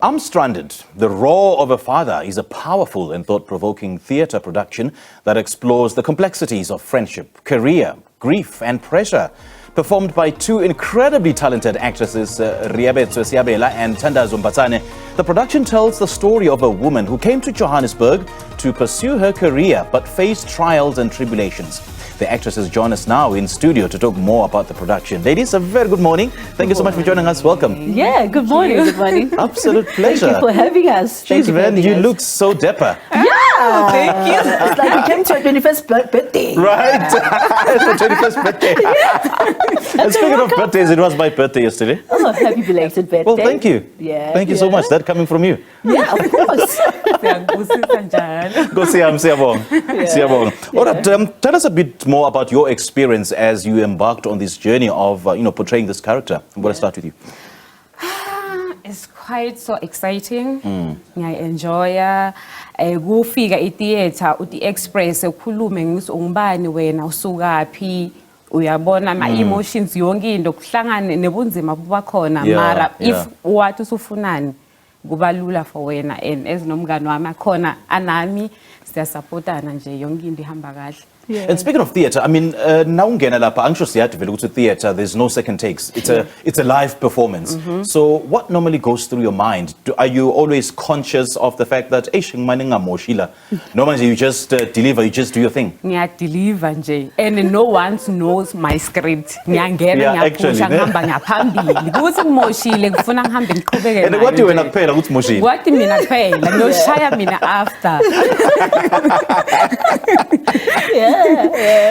I'm Stranded. The Roar of a Father is a powerful and thought-provoking theatre production that explores the complexities of friendship, career, grief and pressure. Performed by two incredibly talented actresses, Reabetsoe, Seabela and Thandazo, Mbatsane, the production tells the story of a woman who came to Johannesburg to pursue her career but faced trials and tribulations. The actresses join us now in studio to talk more about the production. Ladies, a very good morning. Thank you so much for joining us. Welcome. Yeah, good morning. Good morning. Absolute pleasure. Thank you for having us. Jeez, man, you look so dapper. Yeah, thank you. It's like you came to a 21st birthday. Right. It's the 21st birthday. Yeah. And speaking of birthdays, it was my birthday yesterday. Oh, happy belated birthday. Well, thank you. Yeah. Thank you so much. That coming from you. Yeah, of course. Go see him, Siyabonga. All right, tell us a bit more about your experience as you embarked on this journey of, portraying this character. I'm going to start with you. It's quite so exciting. I enjoy ukufika etheater uthi express ukhulume ngizongibani wena usukaphi uyabona ama emotions yonke into kuhlangane nebunzima buba khona mara if wathi usufunani kubalula for wena and ezinomngani wami akhona anami siyasupportana nje yonke into ihamba kahle. Yeah. And speaking of theatre, I mean, now ungena lapha angisho siyadivela ukuthi theatre there's no second takes. It's a live performance. So what normally goes through your mind? Are you always conscious of the fact that ngimane ngamoshila? Normally you just deliver, you just do your thing. Ngiya deliver nje and no one knows my script. Ngiyangena ngiyapusha ngihamba ngaphambili. Kuthi ngimoshile ngifuna ngihambe ngiqhubeke nayo. And what do wena kuphela ukuthi moshile? What mina kuphela noshaya mina after. Yeah.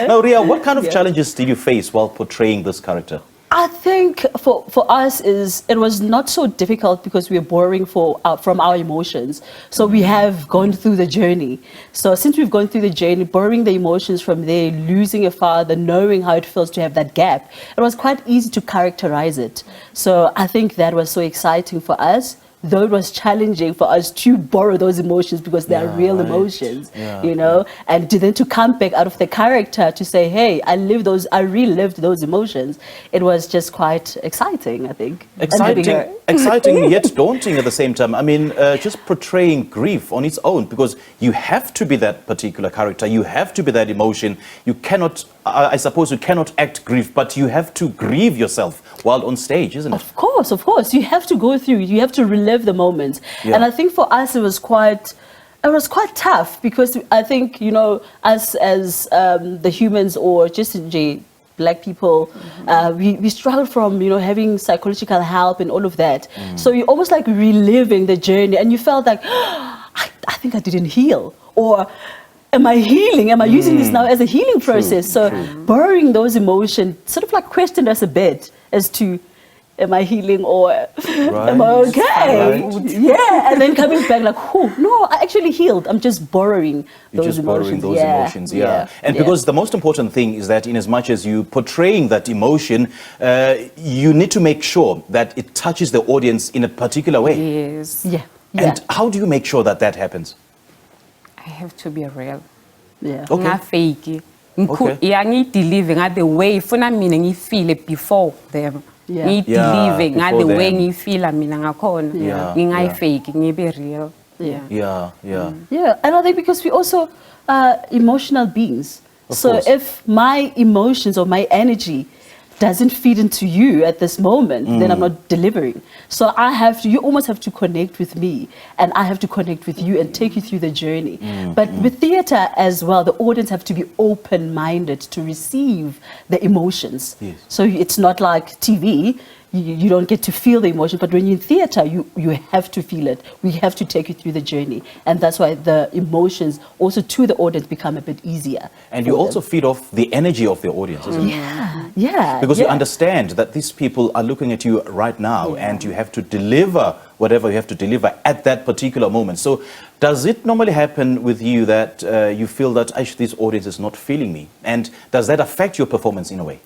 Now, Ria, what kind of challenges did you face while portraying this character? I think for us it was not so difficult because we are borrowing from our emotions. So we have gone through the journey. So since we've gone through the journey, borrowing the emotions from there, losing a father, knowing how it feels to have that gap, it was quite easy to characterize it. So I think that was so exciting for us. Though it was challenging for us to borrow those emotions because they are real emotions, and then to come back out of the character to say, hey, I relived those emotions. It was just quite exciting, I think. Exciting yet daunting at the same time. I mean, just portraying grief on its own, because you have to be that particular character. You have to be that emotion. You cannot, I suppose you cannot act grief, but you have to grieve yourself while on stage, isn't it? Of course. You have to go through, you have to relive the moments. Yeah. And I think for us it was quite tough because I think, us as the humans or just Black people, we struggle from, having psychological help and all of that. So you're almost like reliving the journey and you felt like, I think I didn't heal, or am I healing? Am I using this now as a healing process? So borrowing those emotions sort of like questioned us a bit as to, am I healing or am I okay? Right. Yeah, and then coming back like, no, I actually healed. I'm just borrowing those emotions. And because the most important thing is that in as much as you portraying that emotion, you need to make sure that it touches the audience in a particular way. Yes. Yeah. And how do you make sure that happens? I have to be real. Yeah. Okay. Fake. Delivering the way funa mina ngifeel it before them. Delivering the way ngifeel mina ngakhona. Ngingayifake ngibe real. Yeah, and I think because we also emotional beings. So if my emotions or my energy doesn't feed into you at this moment, then I'm not delivering. So you almost have to connect with me and I have to connect with you and take you through the journey. But with theatre as well, the audience have to be open-minded to receive the emotions. Yes. So it's not like TV. You don't get to feel the emotion, but when you're in theatre, you have to feel it. We have to take you through the journey. And that's why the emotions also to the audience become a bit easier. And you also feed off the energy of the audience, isn't it? Yeah. Because you understand that these people are looking at you right now and you have to deliver whatever you have to deliver at that particular moment. So does it normally happen with you that you feel that this audience is not feeling me? And does that affect your performance in a way?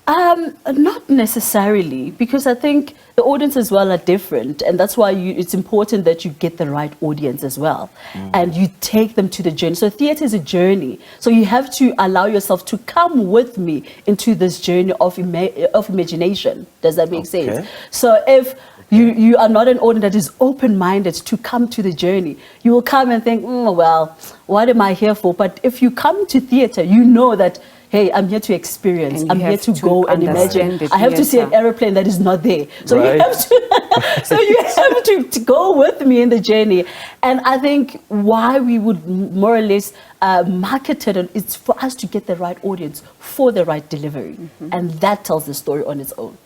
Not necessarily, because I think the audience as well are different, and that's why it's important that you get the right audience as well, and you take them to the journey. So theatre is a journey, so you have to allow yourself to come with me into this journey of imagination. Does that make sense? So if You are not an audience that is open-minded to come to the journey. You will come and think, well, what am I here for? But if you come to theatre, you know that, hey, I'm here to experience. And I'm here to go and imagine. the I have to see an theatre. aeroplane that is not there. So Right. you have to, so you have to go with me in the journey. And I think why we would more or less market it is for us to get the right audience for the right delivery. And that tells the story on its own.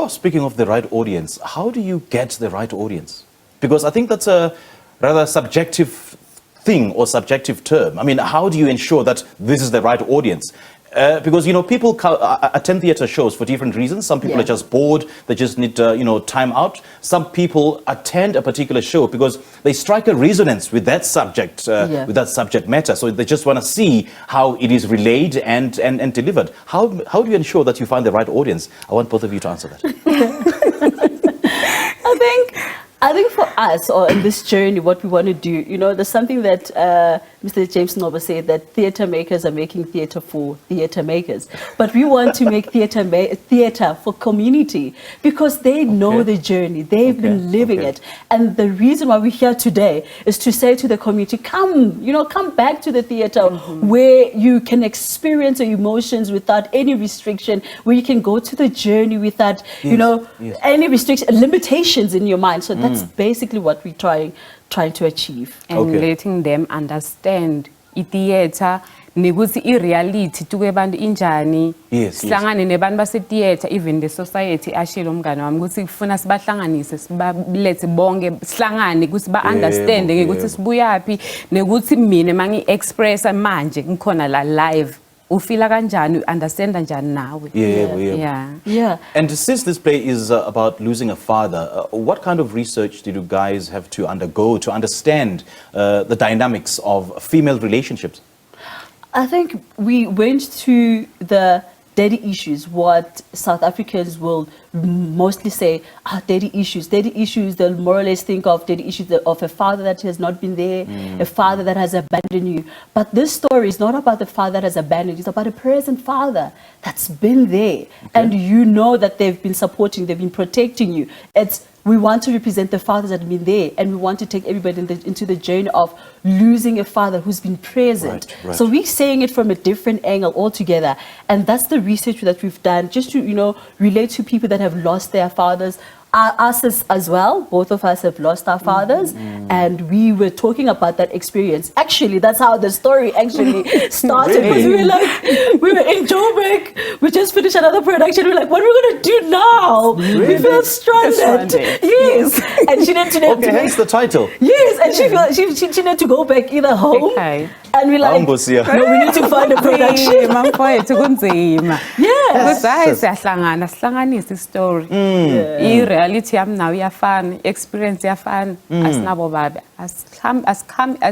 Speaking of the right audience, how do you get the right audience? Because I think that's a rather subjective thing or subjective term. I mean, how do you ensure that this is the right audience? Because, people attend theatre shows for different reasons. Some people are just bored. They just need, time out. Some people attend a particular show because they strike a resonance with that subject, with that subject matter. So they just want to see how it is relayed and delivered. How do you ensure that you find the right audience? I want both of you to answer that. I think for us, or in this journey, what we want to do, there's something that Mr. James Noble said, that theatre makers are making theatre for theatre makers. But we want to make theatre for community, because they know the journey. They've been living it. And the reason why we're here today is to say to the community, come back to the theatre where you can experience your emotions without any restriction, where you can go to the journey without, any restriction, limitations in your mind. So that's basically what we're trying to achieve. And letting them understand i-theatre nekuthi i-reality tuke bantu injani sihlangane nebantu base-theatre, even the society ashilo umngane wami ukuthi kufuna sibahlanganise sibalethe bonke sihlangane ukuthi ba-understande ngekuthi sibuyaphi nekuthi mina mangi-expressa manje ngikhona la live ufila kanjani, understand kanjani nawe. Yeah. And since this play is about losing a father, what kind of research did you guys have to undergo to understand the dynamics of female relationships? I think we went to the daddy issues, what South Africans will mostly say, daddy issues. Daddy issues, they'll more or less think of daddy issues of a father that has not been there, a father that has abandoned you. But this story is not about the father that has abandoned you, it's about a present father that's been there. And you know that they've been supporting, they've been protecting you. We want to represent the fathers that have been there, and we want to take everybody into the journey of losing a father who's been present. Right. So we're saying it from a different angle altogether, and that's the research that we've done, just to relate to people that have lost their fathers. Us as well, both of us have lost our fathers, and we were talking about that experience. Actually, that's how the story actually started. Because we were in Joburg, we just finished another production. We were like, what are we going to do now? We feel stranded. Yes, and she needed to. Hence the title. Yes, and she needed to go back either home. And we're like, no, we need to find a production. Yes. Story. Reality now yafana, experience yafana, asinabo babe, as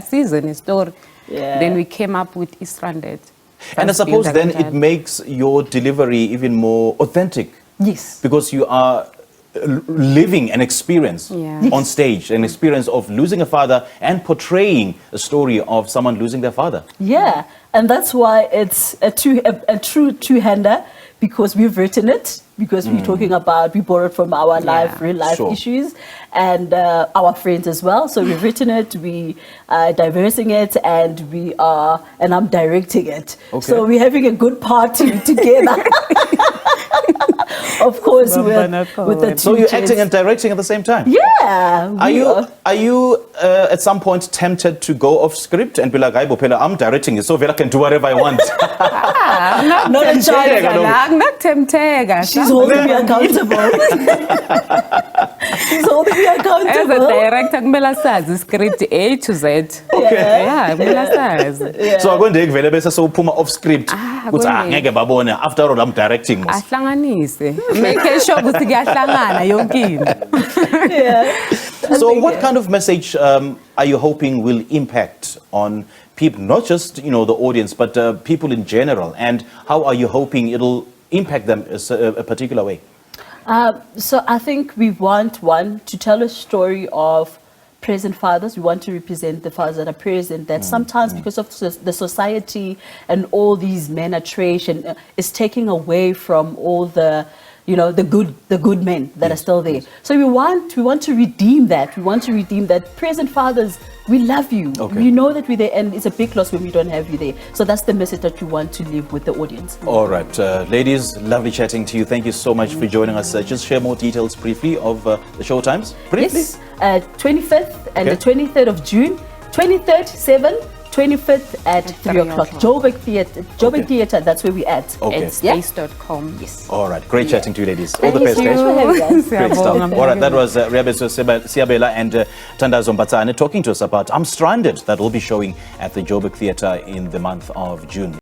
season a story. Then we came up with Stranded. And I suppose then it makes your delivery even more authentic. Yes. Because you are living an experience on stage, an experience of losing a father and portraying a story of someone losing their father. Yeah, and that's why it's a true two-hander, because we've written it, because we're talking about, we borrowed from our real life issues, and our friends as well. So we've written it, we are diversing it, and I'm directing it. So we're having a good party together. Of course, with the two. So you're acting and directing at the same time? Yeah. Are you at some point tempted to go off script and be like, I'm directing it, so I can do whatever I want? Not a child. Not tempted. She's holding me accountable. She's holding me accountable. As a director, kumele sazi script A to Z. Okay. Yeah, kumele sazi. So I'm going to bese so phuma off script. Kuthi ngeke babone, after all I'm directing. Ahlanganise. Make sure ukuthi kuyahlangana yonke into. Yeah. So what kind of message are you hoping will impact on people, not just the audience, but people in general, and how are you hoping it'll impact them a particular way? So I think we want to tell a story of present fathers. We want to represent the fathers that are present, that sometimes because of the society and all these men are trash and is taking away from all the the good men that are still there. So we want to redeem that. We want to redeem that. Present fathers, we love you. Okay. We know that we're there, and it's a big loss when we don't have you there. So that's the message that we want to leave with the audience. All right, ladies, lovely chatting to you. Thank you so much for joining us. Just share more details briefly of the show times. Briefly. Yes, 25th and Okay. the 23rd of June. 23rd, 7. 25th at 3 o'clock. Joburg Theatre. Okay. Theatre, that's where we're at. Okay. It's Yeah? space.com. Yes. All right, great chatting to you, ladies. All Thank the best, you guys. so much for having us. Great stuff. Siyabonga. All right, that was Reabetsoe, Seabela and Thandazo Mbatsane talking to us about I'm Stranded, that will be showing at the Joburg Theatre in the month of June.